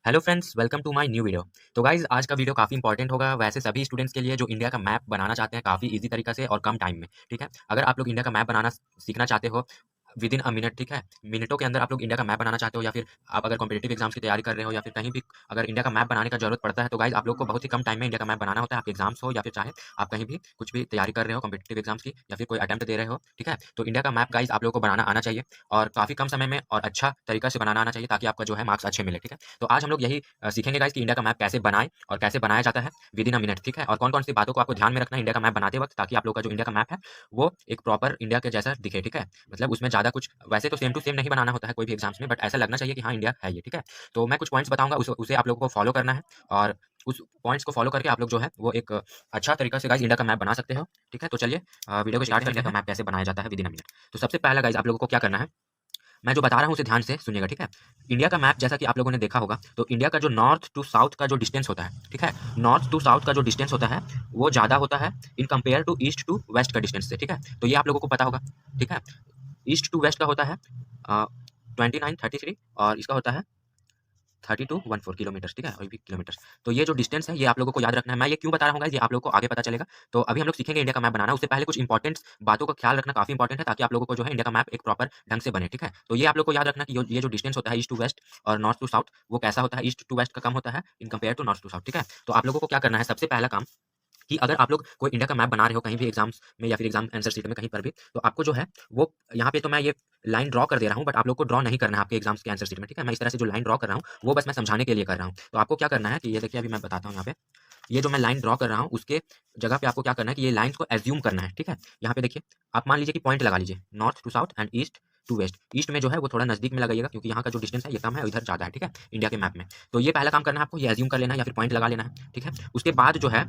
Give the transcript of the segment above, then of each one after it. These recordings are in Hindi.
Hello friends, welcome to my new video. तो गाइज आज का वीडियो काफ़ी इंपॉर्टेंट होगा वैसे सभी स्टूडेंट्स के लिए जो इंडिया का मैप बनाना चाहते हैं काफ़ी इजी तरीका से और कम टाइम में। ठीक है, अगर आप लोग इंडिया का मैप बनाना सीखना चाहते हो विद इन अ मिनट, ठीक है, मिनटों के अंदर आप लोग इंडिया का मैप बनाना चाहते हो, या फिर आप अगर कॉम्पिटेटिव एग्जाम्स की तैयारी कर रहे हो या फिर कहीं भी अगर इंडिया का मैप बनाने का जरूरत पड़ता है, तो गाइज आप लोग को बहुत ही कम टाइम में इंडिया का मैप बनाना होता है। आपके एग्जाम्स हो या फिर चाहे आप कहीं भी कुछ भी तैयारी कर रहे हो कॉम्पिटेटिव एग्जाम्स की या फिर कोई अटेम्प्ट दे रहे हो, ठीक है, तो इंडिया का मैप गाइज आप लोग को बनाना आना चाहिए और काफ़ी कम समय में और अच्छा तरीका से बनाना आना चाहिए ताकि आपका जो है मार्क्स अच्छे मिले। ठीक है, तो आज हम लोग यही सीखेंगे गाइस कि इंडिया का मैप कैसे बनाएं और कैसे बनाया जाता है विद इन अ मिनट। ठीक है, और कौन कौन सी बातों को आपको ध्यान में रखना है इंडिया का मैप बनाते वक्त ताकि आप लोग का जो इंडिया का मैप है वो एक प्रॉपर इंडिया के जैसा दिखे। ठीक है, मतलब उसमें ज़्यादा कुछ वैसे तो सेम टू सेम नहीं बनाना होता है कोई भी एग्जाम्स में, बट ऐसा लगना चाहिए कि हाँ इंडिया है ये। ठीक है, तो मैं कुछ पॉइंट्स बताऊंगा उसे आप लोगों को फॉलो करना है और उस पॉइंट्स को फॉलो करके आप लोग जो है वो एक अच्छा तरीका से गाइस इंडिया का मैप बना सकते हो। ठीक है, तो चलिए वीडियो को स्टार्ट करते हैं। इंडिया का मैप कैसे बनाया जाता है विद इन अ मिनट। तो सबसे पहला गाइस आप लोगों को क्या करना है, मैं जो बता रहा हूँ उसे ध्यान से सुनिएगा। ठीक है, इंडिया का मैप जैसा कि आप लोगों ने देखा होगा तो इंडिया का जो नॉर्थ टू साउथ का जो डिस्टेंस होता है, ठीक है, नॉर्थ टू साउथ का जो डिस्टेंस होता है वो ज़्यादा होता है in compare to east to west का डिस्टेंस से। ठीक है, तो ये आप लोगों को पता होगा। ठीक है, ईस्ट टू वेस्ट का होता है 2933 और इसका होता है 3214 किलोमीटर। ठीक है, और भी किलोमीटर। तो ये जो डिस्टेंस है ये आप लोगों को याद रखना है। मैं ये क्यों बता रहा हूँ ये आप लोगों को आगे पता चलेगा। तो अभी हम लोग सीखेंगे इंडिया का मैप बनाना, उससे पहले कुछ इंपॉर्टेंट बातों का ख्याल रखना काफी इंपॉर्टेंट है ताकि आप लोगों को जो है इंडिया का मैप एक प्रॉपर ढंग से बने। ठीक है, तो ये आप लोग को याद रखना कि ये जो डिस्टेंस होता है ईस्ट टू वेस्ट और नॉर्थ टू साउथ वो कैसा होता है, ईस्ट टू वेस्ट का कम होता है in compare to north to south. ठीक है, तो आप लोगों को क्या करना है, सबसे पहला काम कि अगर आप लोग कोई इंडिया का मैप बना रहे हो कहीं भी एग्जाम्स में या फिर एग्जाम आंसर शीट में कहीं पर भी, तो आपको जो है वो यहाँ पे तो मैं ये लाइन ड्रॉ कर दे रहा हूँ, बट आप लोग को ड्रॉ नहीं करना है आपके एग्जाम्स के आंसर शीट में। ठीक है, मैं इस तरह से जो लाइन ड्रॉ कर रहा हूँ वो बस मैं समझाने के लिए कर रहा हूँ। तो आपको क्या करना है कि ये देखिए अभी मैं बताता हूँ यहाँ पे, ये जो मैं लाइन ड्रॉ कर रहा हूँ उसके जगह पे आपको क्या करना है कि ये लाइंस को एज्यूम करना है। ठीक है, यहाँ पे देखिए आप मान लीजिए कि पॉइंट लगा लीजिए north to south and east to west. East में जो है वो थोड़ा नजदीक में लगाइएगा क्योंकि यहाँ का जो डिस्टेंस है ये कम है, इधर ज़्यादा है। ठीक है, इंडिया के मैप में। तो ये पहला काम करना है आपको, ये एज्यूम कर लेना है या फिर पॉइंट लगा लेना है। ठीक है, उसके बाद जो है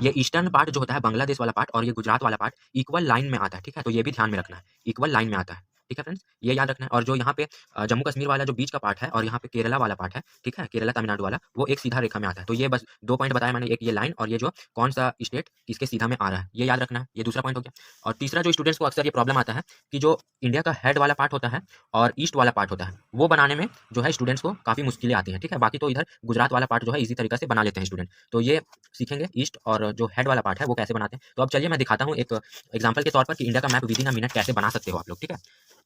ये ईस्टर्न पार्ट जो होता है बांग्लादेश वाला पार्ट और ये गुजरात वाला पार्ट इक्वल लाइन में आता है। ठीक है, तो ये भी ध्यान में रखना है, इक्वल लाइन में आता है। ठीक है फ्रेंड्स, ये याद रखना है। और जो यहाँ पे जम्मू कश्मीर वाला जो बीच का पार्ट है और यहाँ पे केरला वाला पार्ट है, ठीक है, केरला तमिलनाडु वाला, वो एक सीधा रेखा में आता है। तो ये बस दो पॉइंट बताया मैंने, एक ये लाइन और ये जो कौन सा स्टेट किसके सीधा में आ रहा है, ये याद रखना है। ये दूसरा पॉइंट हो गया। और तीसरा जो स्टूडेंट्स को अक्सर ये प्रॉब्लम आता है कि जो इंडिया का हेड वाला पार्ट होता है और ईस्ट वाला पार्ट होता है वो बनाने में जो है स्टूडेंट्स को काफ़ी मुश्किलें आती हैं। ठीक है, बाकी तो इधर गुजरात वाला पार्ट जो है इसी तरीका से बना लेते हैं स्टूडेंट। तो ये सीखेंगे ईस्ट और जो हेड वाला पार्ट है वो कैसे बनाते हैं। तो अब चलिए मैं दिखाता हूँ एक एग्जांपल के तौर पर कि इंडिया का map with in a minute कैसे बना सकते हो आप लोग। ठीक है,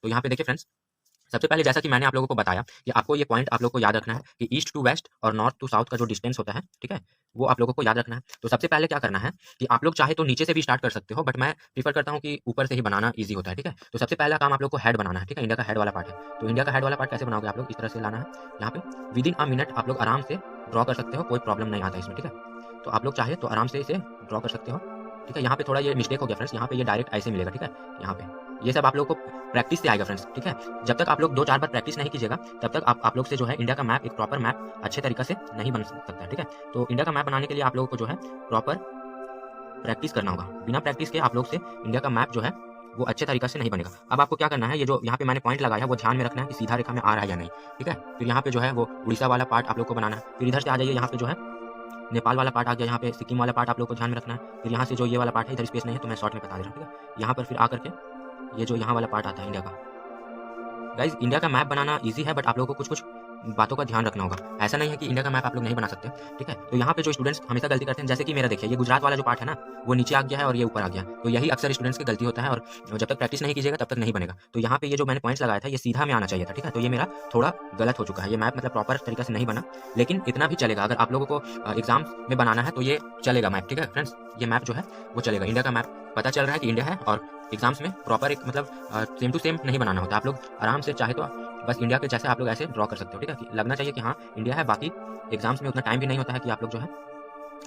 तो यहाँ पे देखिए फ्रेंड्स, सबसे पहले जैसा कि मैंने आप लोगों को बताया कि आपको ये पॉइंट आप लोग को याद रखना है कि ईस्ट टू वेस्ट और नॉर्थ टू साउथ का जो डिस्टेंस होता है, ठीक है, वो आप लोगों को याद रखना है। तो सबसे पहले क्या करना है कि आप लोग चाहे तो नीचे से भी स्टार्ट कर सकते हो, बट मैं प्रीफर करता हूँ कि ऊपर से ही बनाना ईजी होता है। ठीक है, तो सबसे पहला काम आप लोग को हेड बनाना है। ठीक है, इंडिया का हेड वाला पार्ट है। तो इंडिया का हेड वाला पार्ट कैसे बनाओगे आप लोग, इस तरह से लाना है यहाँ पे विद इन अ मिनट आप लोग आराम से ड्रॉ कर सकते हो, कोई प्रॉब्लम नहीं आता इसमें। ठीक है, तो आप लोग चाहे तो आराम से इसे ड्रॉ कर सकते हो। ठीक है, यहाँ पे थोड़ा ये मिस्टेक हो गया फ्रेंड्स, यहाँ पे ये डायरेक्ट ऐसे मिलेगा। ठीक है, यहाँ पे ये सब आप लोग को प्रैक्टिस से आएगा फ्रेंड्स। ठीक है, जब तक आप लोग दो चार बार प्रैक्टिस नहीं कीजिएगा तब तक आप लोग से जो है इंडिया का मैप एक प्रॉपर मैप अच्छे तरीके से नहीं बन सकता है। ठीक है, तो इंडिया का मैप बनाने के लिए आप लोगों को जो है प्रॉपर प्रैक्टिस करना होगा। बिना प्रैक्टिस के आप लोग से इंडिया का मैप जो है वो अच्छे तरीके से नहीं बनेगा। अब आपको क्या करना है, ये जो यहाँ पे मैंने पॉइंट लगाया है वो ध्यान में रखना है कि सीधा रेखा में आ रहा है या नहीं। ठीक है, फिर यहाँ पे जो है वो उड़ीसा वाला पार्ट आप लोग को बनाना है। फिर इधर से आ जाइए, यहाँ पे जो है नेपाल वाला पार्ट आ गया, यहाँ पे सिक्किम वाला पार्ट आप लोग को ध्यान में रखना है। फिर यहाँ से जो ये वाला पार्ट है, इधर स्पेस नहीं है तो मैं शॉर्ट में बता दे रहा हूँ। ठीक है, यहाँ पर फिर आकर के ये जो यहाँ वाला पार्ट आता है इंडिया का, गाइज इंडिया का मैप बनाना इजी है बट आप लोगों को कुछ कुछ बातों का ध्यान रखना होगा। ऐसा नहीं है कि इंडिया का मैप आप लोग नहीं बना सकते। ठीक है, तो यहाँ पे जो स्टूडेंट्स हमेशा गलती करते हैं, जैसे कि मेरा देखिए ये गुजरात वाला जो पार्ट है ना वो नीचे आ गया है और ये ऊपर आ गया, तो यही अक्सर स्टूडेंट्स की गलती होता है और जब तक प्रैक्टिस नहीं कीजिएगा तब तक नहीं बनेगा। तो यहाँ पे ये जो मैंने पॉइंट्स लगाया था ये सीधा में आना चाहिए था। ठीक है, तो ये मेरा थोड़ा गलत हो चुका है, ये मैप मतलब प्रॉपर तरीके से नहीं बना, लेकिन इतना भी चलेगा। अगर आप लोगों को एग्जाम में बनाना है तो ये चलेगा मैप। ठीक है फ्रेंड्स, ये मैप जो है वो चलेगा, इंडिया का मैप पता चल रहा है कि इंडिया है और एग्जाम्स में प्रॉपर एक मतलब सेम टू सेम नहीं बनाना होता। आप लोग आराम से चाहे तो बस इंडिया के जैसे आप लोग ऐसे ड्रॉ कर सकते हो। ठीक है, कि लगना चाहिए कि हाँ इंडिया है, बाकी एग्जाम्स में उतना टाइम भी नहीं होता है कि आप लोग जो है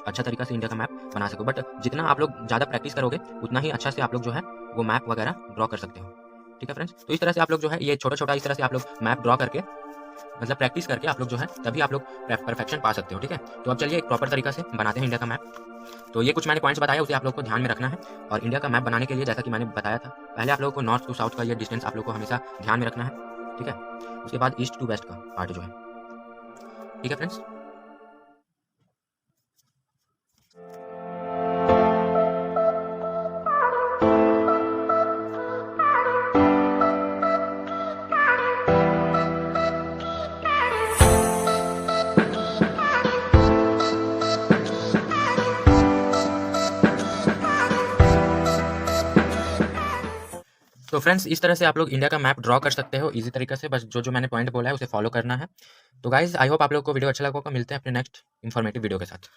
अच्छा तरीका से इंडिया का मैप बना सको, बट जितना आप लोग ज़्यादा प्रैक्टिस करोगे उतना ही अच्छा से आप लोग जो है वो मैप वगैरह ड्रॉ कर सकते हो। ठीक है फ्रेंड्स, तो इस तरह से आप लोग जो है ये छोटा छोटा इस तरह से आप लोग मैप ड्रॉ करके मतलब प्रैक्टिस करके आप लोग जो है तभी आप लोग परफेक्शन पा सकते हो। ठीक है, तो अब चलिए एक प्रॉपर तरीका से बनाते हैं इंडिया का मैप। तो ये कुछ मैंने पॉइंट्स बताया उसे आप लोग को ध्यान में रखना है। और इंडिया का मैप बनाने के लिए जैसा कि मैंने बताया था, पहले आप लोगों को नॉर्थ टू साउथ का ये डिस्टेंस आप लोग को हमेशा ध्यान में रखना है। ठीक है, उसके बाद ईस्ट टू वेस्ट का पार्ट जो है। ठीक है फ्रेंड्स, तो फ्रेंड्स इस तरह से आप लोग इंडिया का मैप ड्रॉ कर सकते हो ईजी तरीके से, बस जो मैंने पॉइंट बोला है उसे फॉलो करना है। तो गाइज आई होप आप लोग को वीडियो अच्छा लगा होगा। मिलते हैं अपने नेक्स्ट इन्फॉर्मेटिव वीडियो के साथ।